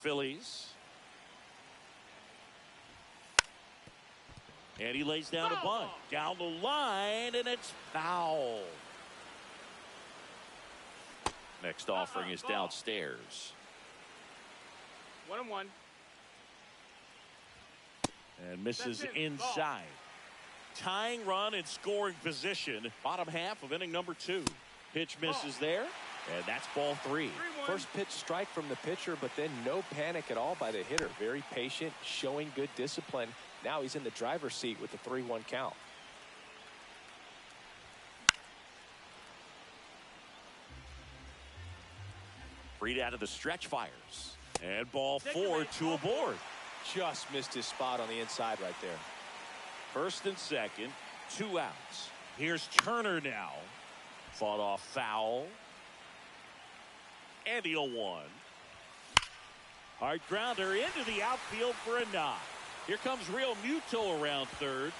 Phillies. And he lays down a bunt. Down the line, and it's foul. Next offering is downstairs. 1-1. And misses inside. Tying run in scoring position. Bottom half of inning number 2. Pitch misses there. And that's ball 3. First pitch strike from the pitcher, but then no panic at all by the hitter. Very patient, showing good discipline. Now he's in the driver's seat with the 3-1 count. Freed out of the stretch fires. And ball 4, 2 aboard. Just missed his spot on the inside right there. First and second, 2 outs. Here's Turner now. Fought off foul. And the 0-1. Hard grounder into the outfield for a knock. Here comes Real Muto around third.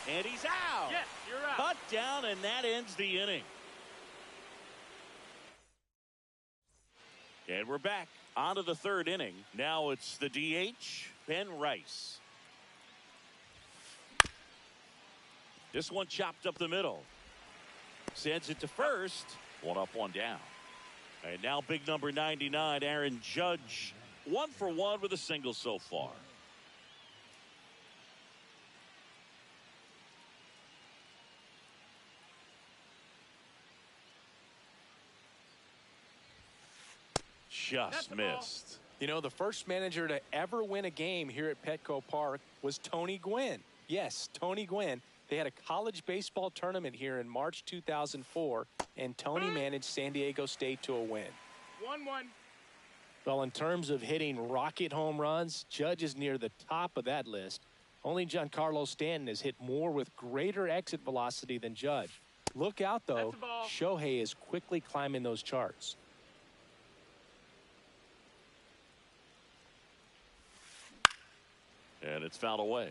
And he's out. Yes, you're out. Cut down, and that ends the inning. And we're back onto the third inning. Now it's the DH, Ben Rice. This one chopped up the middle. Sends it to first. 1 up, 1 down. And now big number 99, Aaron Judge. 1 for 1 with a single so far. Just missed. You know, the first manager to ever win a game here at Petco Park was Tony Gwynn. Yes, Tony Gwynn. They had a college baseball tournament here in March 2004, and Tony managed San Diego State to a win. 1-1. Well, in terms of hitting rocket home runs, Judge is near the top of that list. Only Giancarlo Stanton has hit more with greater exit velocity than Judge. Look out, though. Shohei is quickly climbing those charts. And it's fouled away.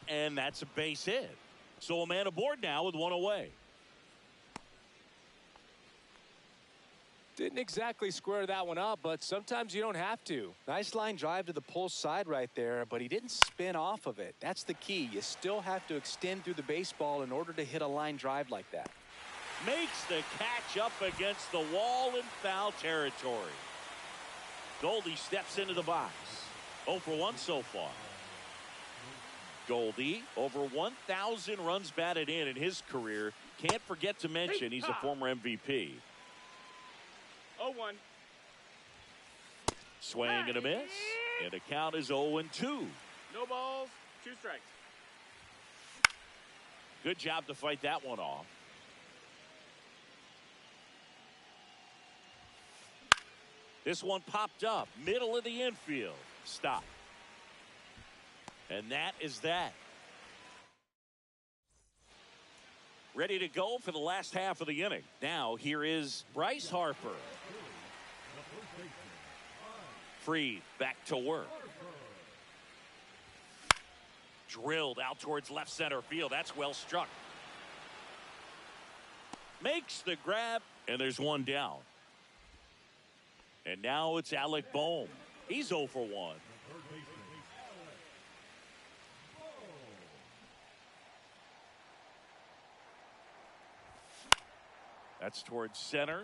And that's a base hit. So a man aboard now with 1 away. Didn't exactly square that one up, but sometimes you don't have to. Nice line drive to the pull side right there, but he didn't spin off of it. That's the key. You still have to extend through the baseball in order to hit a line drive like that. Makes the catch up against the wall in foul territory. Goldie steps into the box. 0 for 1 so far. Goldie, over 1,000 runs batted in his career. Can't forget to mention he's a former MVP. 0-1. Swing and a miss. And the count is 0-2. No balls, 2 strikes. Good job to fight that one off. This one popped up, middle of the infield. Stop. And that is that. Ready to go for the last half of the inning. Now here is Bryce Harper. Freed back to work. Drilled out towards left center field. That's well struck. Makes the grab, and there's 1 down. And now it's Alec Bohm. He's 0 for 1. That's towards center.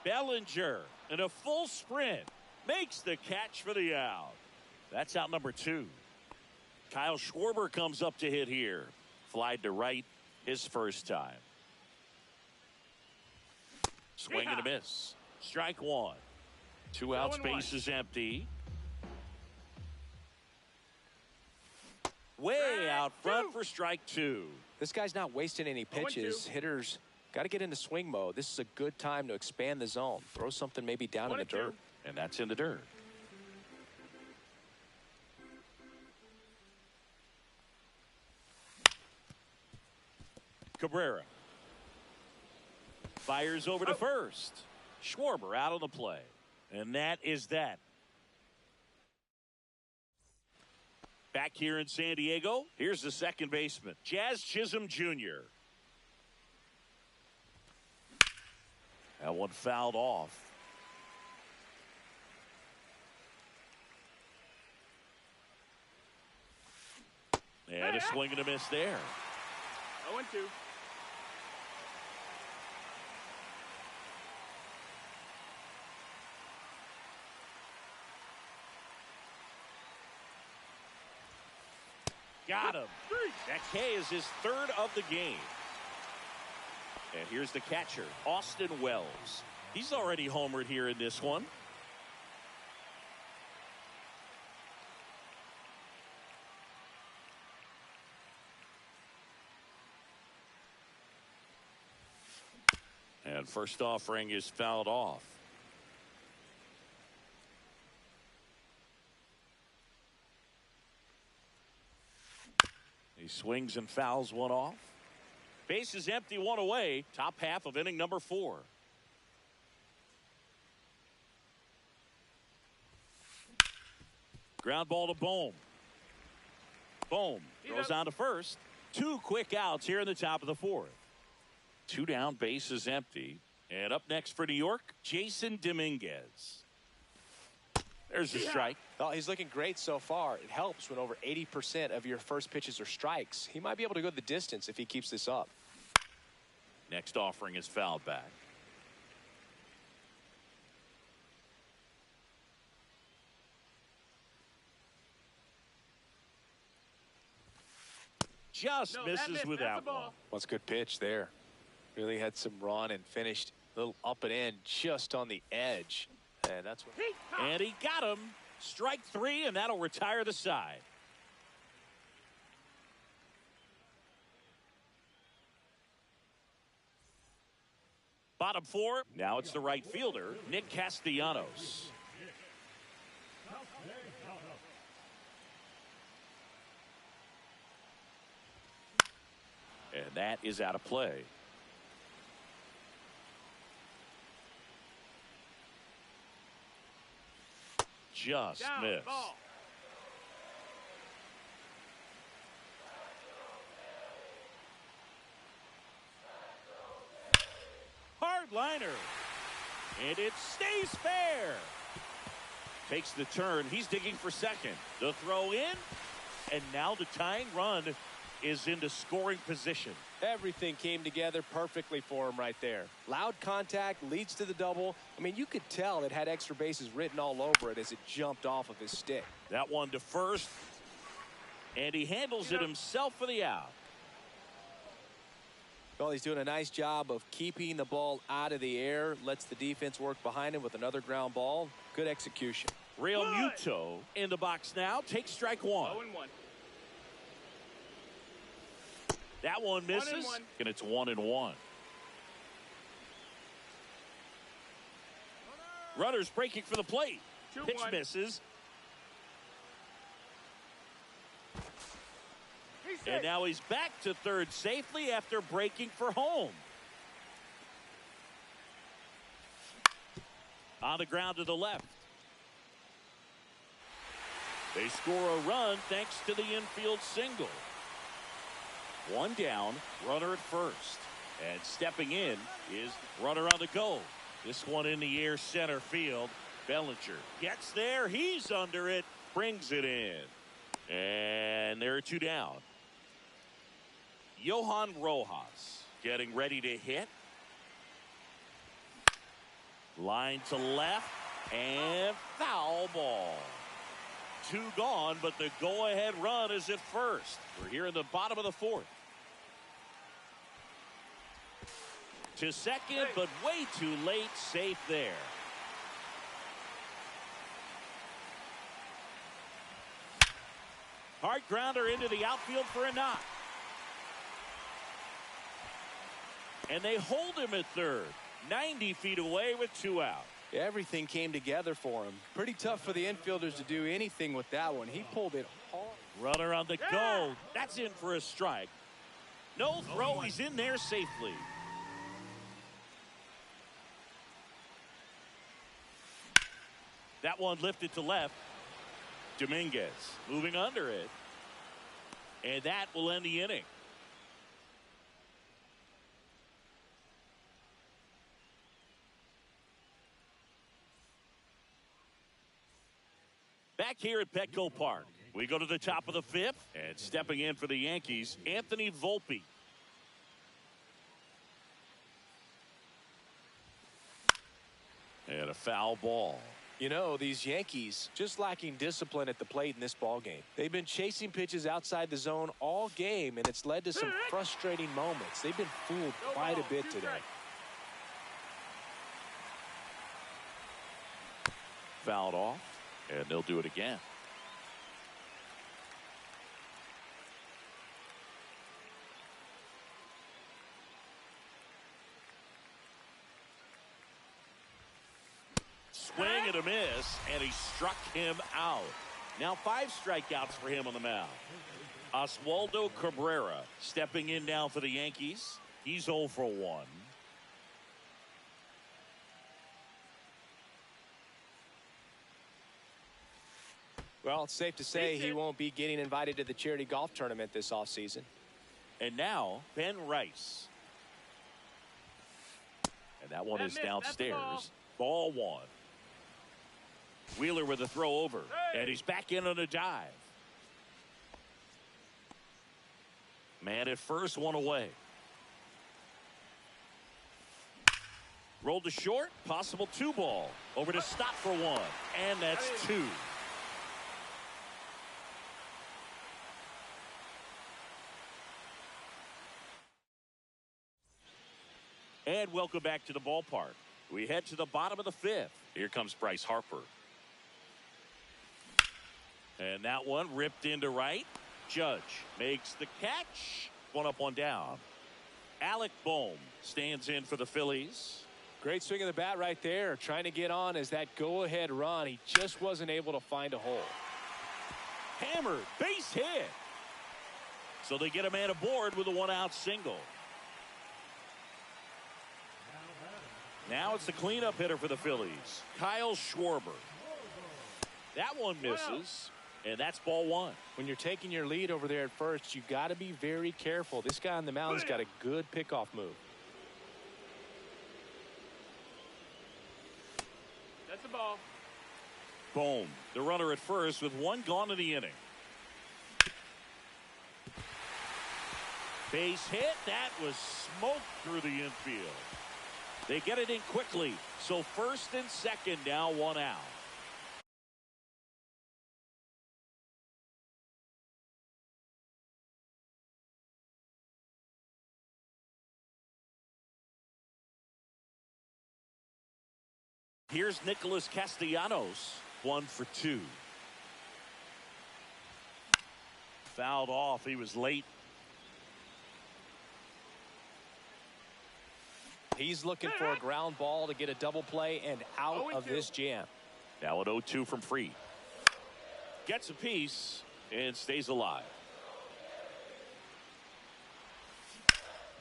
Bellinger in a full sprint makes the catch for the out. That's out number 2. Kyle Schwarber comes up to hit here. Flied to right his first time. Swing and a miss. Strike 1. 2 outs, base is empty. Way out front for strike 2. This guy's not wasting any pitches. Hitters got to get into swing mode. This is a good time to expand the zone. Throw something maybe down in the dirt. And that's in the dirt. Cabrera fires over to first. Schwarber out on the play. And that is that. Back here in San Diego, here's the second baseman, Jazz Chisholm Jr. That one fouled off. And a swing and a miss there. 0-2. Got him. That K is his third of the game. And here's the catcher, Austin Wells. He's already homered here in this one. And first offering is fouled off. He swings and fouls one off. Base is empty, one away. Top half of inning number 4. Ground ball to Bohm. Bohm throws on to first. 2 quick outs here in the top of the 4th. 2 down, base is empty. And up next for New York, Jason Dominguez. There's a strike. Oh, he's looking great so far. It helps when over 80% of your first pitches are strikes. He might be able to go the distance if he keeps this up. Next offering is fouled back. Just misses with that one. What's a good pitch there. Really had some run and finished a little up and in just on the edge. And that's what. And he got him. Strike 3, and that'll retire the side. Bottom 4. Now it's the right fielder, Nick Castellanos. And that is out of play. Just missed. Ball. Hard liner. And it stays fair. Takes the turn. He's digging for second. The throw in. And now the tying run is into scoring position. Everything came together perfectly for him right there. Loud contact leads to the double. I mean, you could tell it had extra bases written all over it as it jumped off of his stick. That one to first. And he handles it himself for the out. Well, he's doing a nice job of keeping the ball out of the air. Lets the defense work behind him with another ground ball. Good execution. Real Muto in the box now. Takes strike 1. 0-1. That one misses, and it's 1-1. Runners breaking for the plate. Pitch misses. And now he's back to third safely after breaking for home. On the ground to the left. They score a run thanks to the infield single. 1 down, runner at first. And stepping in is runner on the go. This one in the air, center field. Bellinger gets there. He's under it. Brings it in. And there are 2 down. Johan Rojas getting ready to hit. Line to left. And foul ball. 2 gone, but the go-ahead run is at first. We're here in the bottom of the 4th. To second, but way too late. Safe there. Hard grounder into the outfield for a knock. And they hold him at third. 90 feet away with 2 out. Everything came together for him. Pretty tough for the infielders to do anything with that one. He pulled it hard. Runner on the go. That's in for a strike. No throw. He's in there safely. That one lifted to left. Dominguez moving under it. And that will end the inning. Back here at Petco Park, we go to the top of the fifth, and stepping in for the Yankees, Anthony Volpe. And a foul ball. You know, these Yankees just lacking discipline at the plate in this ball game. They've been chasing pitches outside the zone all game, and it's led to some frustrating moments. They've been fooled quite a bit today. Fouled off, and they'll do it again. Swing and a miss, and he struck him out. Now 5 strikeouts for him on the mound. Oswaldo Cabrera stepping in now for the Yankees. He's 0 for 1. Well, it's safe to say he won't be getting invited to the charity golf tournament this offseason. And now Ben Rice. And that one is downstairs. Ball 1. Wheeler with a throw over. And he's back in on a dive. Man at first, 1 away. Rolled to short. Possible 2 ball. Over to stop for 1. And that's 2. And welcome back to the ballpark. We head to the bottom of the fifth. Here comes Bryce Harper. And that one ripped into right. Judge makes the catch. 1 up, 1 down. Alec Bohm stands in for the Phillies. Great swing of the bat right there. Trying to get on as that go-ahead run. He just wasn't able to find a hole. Hammered. Base hit. So they get a man aboard with a 1-out single. Now it's the cleanup hitter for the Phillies, Kyle Schwarber. That one misses, and that's ball 1. When you're taking your lead over there at first, you got to be very careful. This guy on the mound's got a good pickoff move. That's the ball. Boom. The runner at first with 1 gone in the inning. Base hit. That was smoked through the infield. They get it in quickly. So first and second now, 1 out. Here's Nicholas Castellanos, 1 for 2. Fouled off. He was late. He's looking for a ground ball to get a double play and out of this jam. Now an 0-2 from Fried. Gets a piece and stays alive.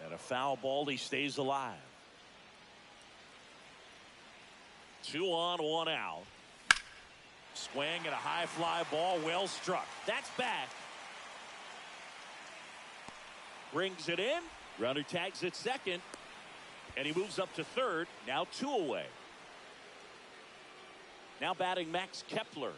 And a foul ball. He stays alive. 2 on, 1 out. Swing and a high fly ball. Well struck. That's back. Brings it in. Runner tags at second. And he moves up to third. Now 2 away. Now batting Max Kepler.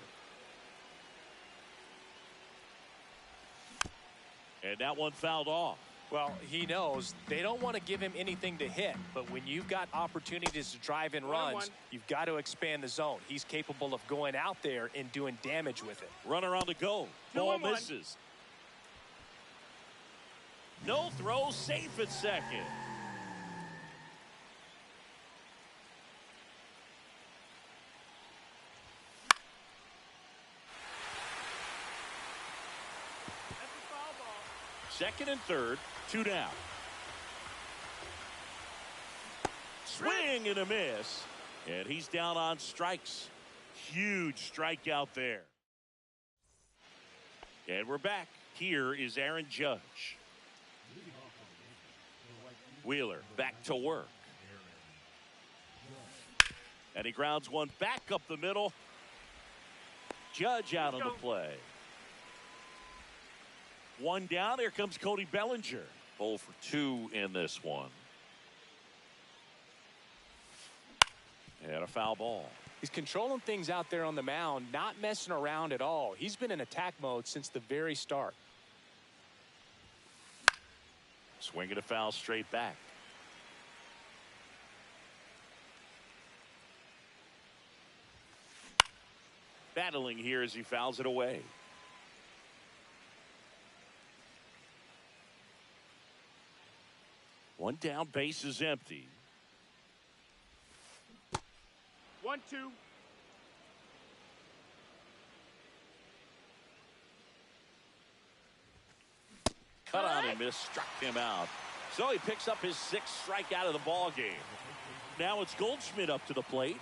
And that one fouled off. Well, he knows they don't want to give him anything to hit. But when you've got opportunities to drive in runs, you've got to expand the zone. He's capable of going out there and doing damage with it. Runner on the go. Ball misses. No throw. Safe at second. Second and third, 2 down. Swing and a miss. And he's down on strikes. Huge strikeout there. And we're back. Here is Aaron Judge. Wheeler back to work. And he grounds one back up the middle. Judge out on the play. One down. Here comes Cody Bellinger. 0 for 2 in this one. And a foul ball. He's controlling things out there on the mound, not messing around at all. He's been in attack mode since the very start. Swinging a foul straight back. Battling here as he fouls it away. One down, base is empty. 1-2. Cut on and miss, struck him out. So he picks up his 6th strikeout of the ball game. Now it's Goldschmidt up to the plate.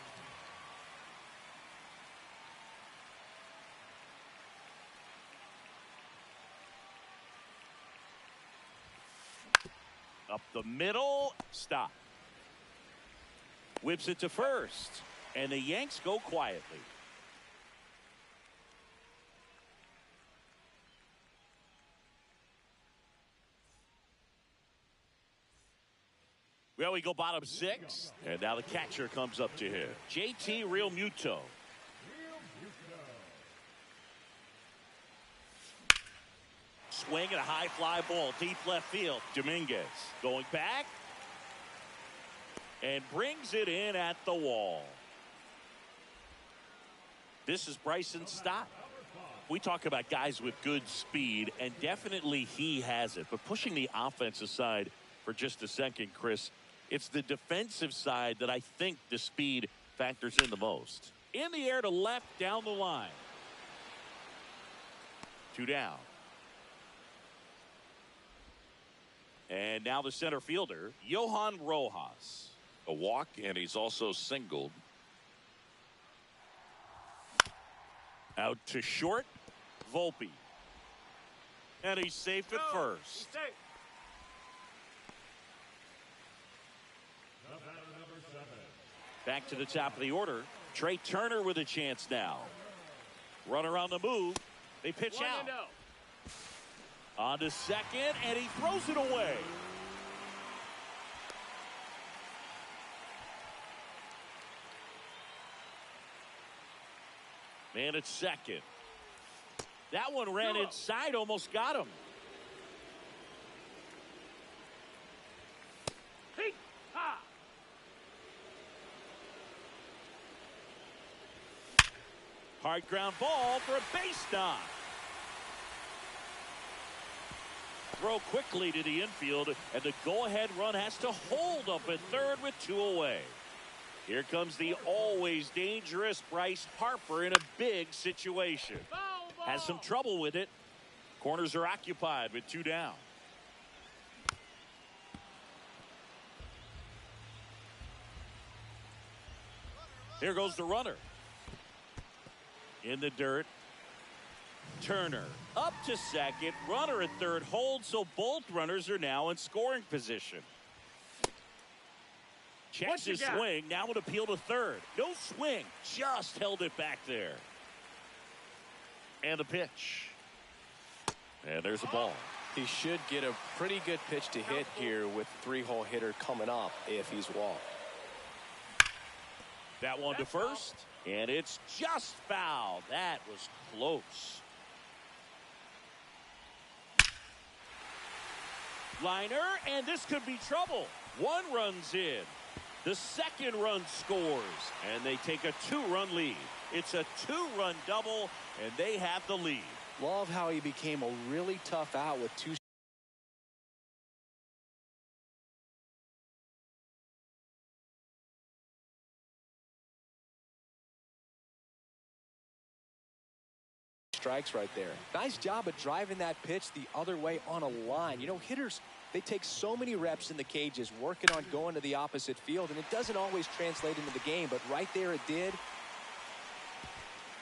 Up the middle, stop. Whips it to first, and the Yanks go quietly. Well, we go bottom 6, and now the catcher comes up to hit. JT Realmuto. Swing and a high fly ball, deep left field. Dominguez going back and brings it in at the wall. This is Bryson Stott. We talk about guys with good speed, and definitely he has it. But pushing the offense aside for just a second, Chris, it's the defensive side that I think the speed factors in the most. In the air to left, down the line. 2 down. And now the center fielder, Johan Rojas. A walk, and he's also singled. Out to short, Volpe. And he's safe at first. Back to the top of the order. Trey Turner with a chance now. Runner on the move. They pitch out. On to second, and he throws it away. Man at second. That one ran inside, almost got him. Hard ground ball for a base knock. Throw quickly to the infield, and the go-ahead run has to hold up at third with 2 away. Here comes the always dangerous Bryce Harper in a big situation. Has some trouble with it. Corners are occupied with 2 down. Here goes the runner. In the dirt. Turner up to second. Runner at third holds, so both runners are now in scoring position. Checks his swing. Now an appeal to third. No swing. Just held it back there. And the pitch. And there's a ball. He should get a pretty good pitch to hit here with 3-hole hitter coming up if he's walked. That one to first. And it's just foul. That was close. Liner, and this could be trouble. 1 run's in. The second run scores, and they take a 2-run lead. It's a 2-run double, and they have the lead. Love how he became a really tough out with 2 strikes right there. Nice job of driving that pitch the other way on a line. You know, hitters, they take so many reps in the cages working on going to the opposite field, and it doesn't always translate into the game, but right there it did.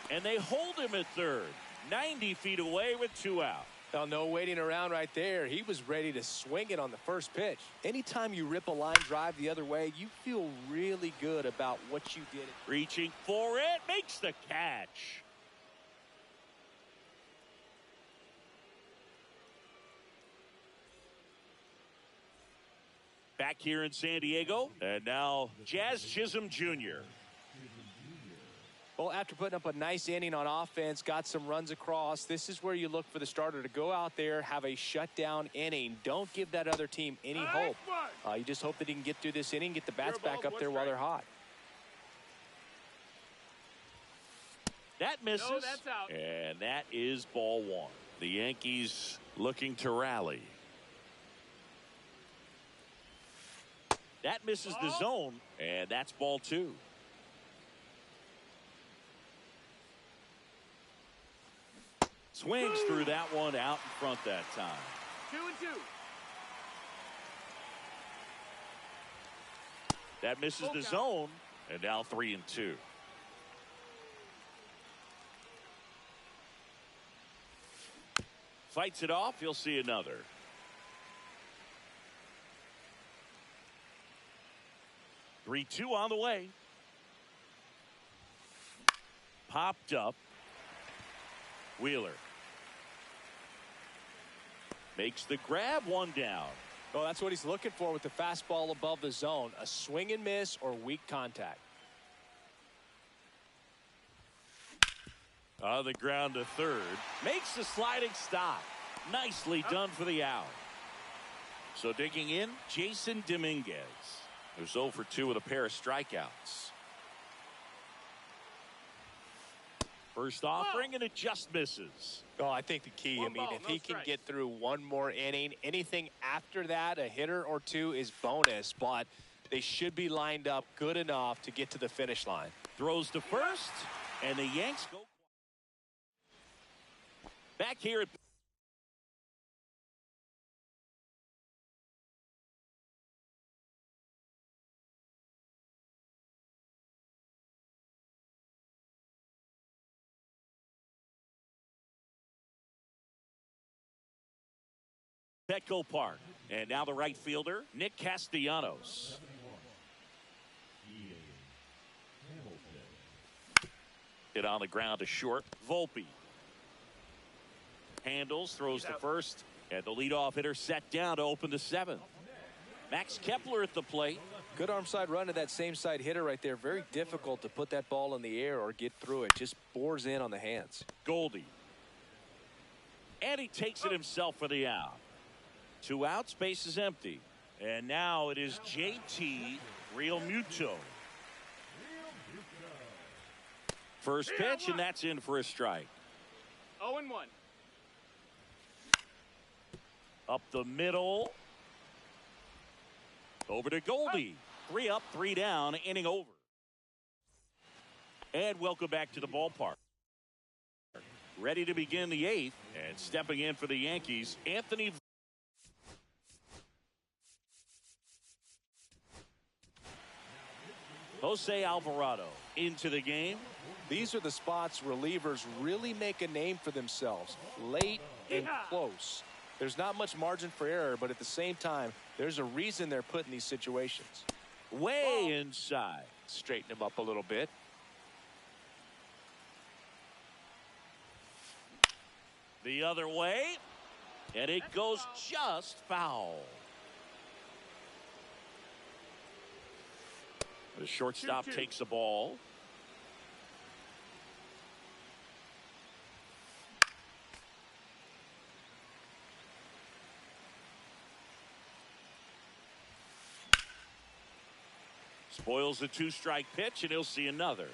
And they hold him at third, 90 feet away with 2 out. Well, no waiting around right there. He was ready to swing it on the first pitch. Anytime you rip a line drive the other way, you feel really good about what you did. Reaching for it, makes the catch. Back here in San Diego, and now Jazz Chisholm Jr. Well, after putting up a nice inning on offense, got some runs across, this is where you look for the starter to go out there, have a shutdown inning. Don't give that other team any hope. You just hope that he can get through this inning, get the bats back up there while they're hot. That misses. No, that's out. And that is ball one. The Yankees looking to rally. That misses the zone, and that's ball two. Swings through that one out in front that time. 2-2. That misses the zone, and now 3-2. Fights it off. You'll see another. Three-two on the way. Popped up. Wheeler makes the grab, one down. Well, that's what he's looking for with the fastball above the zone. A swing and miss or weak contact. On the ground to third. Makes the sliding stop. Nicely done for the out. So digging in, Jason Dominguez, who's 0 for 2 with a pair of strikeouts. First offering, and it just misses. Oh, I think the key, if he can get through one more inning, anything after that, a hitter or two is bonus, but they should be lined up good enough to get to the finish line. Throws to first, and the Yanks go back here at Petco Park. And now the right fielder, Nick Castellanos. Hit on the ground to short. Volpe handles, throws to first, and the leadoff hitter set down to open the seventh. Max Kepler at the plate. Good arm side run to that same side hitter right there. Very difficult to put that ball in the air or get through it. Just bores in on the hands. Goldie. And he takes it himself for the out. 2 outs, base is empty. And now it is JT Realmuto. First pitch, and that's in for a strike. 0-1. Up the middle. Over to Goldie. 3 up, 3 down, inning over. And welcome back to the ballpark. Ready to begin the 8th, and stepping in for the Yankees, Anthony Jose Alvarado into the game. These are the spots relievers really make a name for themselves. Late and close. There's not much margin for error, but at the same time, there's a reason they're put in these situations. Way inside. Straighten him up a little bit. The other way, and it goes just foul. The shortstop takes the ball. Spoils the 2-strike pitch, and he'll see another.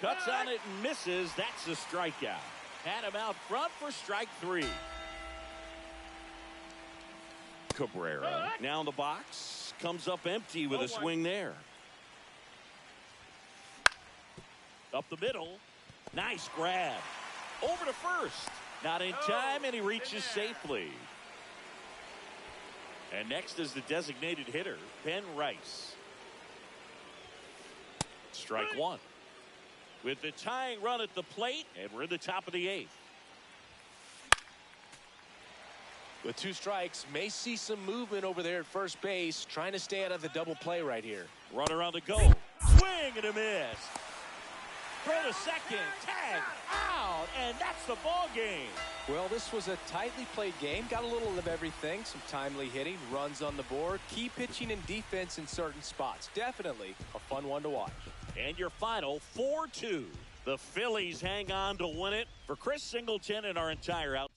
Cuts on it and misses. That's a strikeout. Had him out front for strike 3. Cabrera now in the box, comes up empty with a swing there. Up the middle, nice grab. Over to first, not in time, and he reaches safely. And next is the designated hitter, Ben Rice. Strike 1. With the tying run at the plate, and we're in the top of the 8th. With 2 strikes, may see some movement over there at first base, trying to stay out of the double play right here. Runner on the go. Swing and a miss. Throw to second. Tag. Out. And that's the ball game. Well, this was a tightly played game. Got a little of everything. Some timely hitting, runs on the board, key pitching and defense in certain spots. Definitely a fun one to watch. And your final 4-2. The Phillies hang on to win it. For Chris Singleton and our entire out.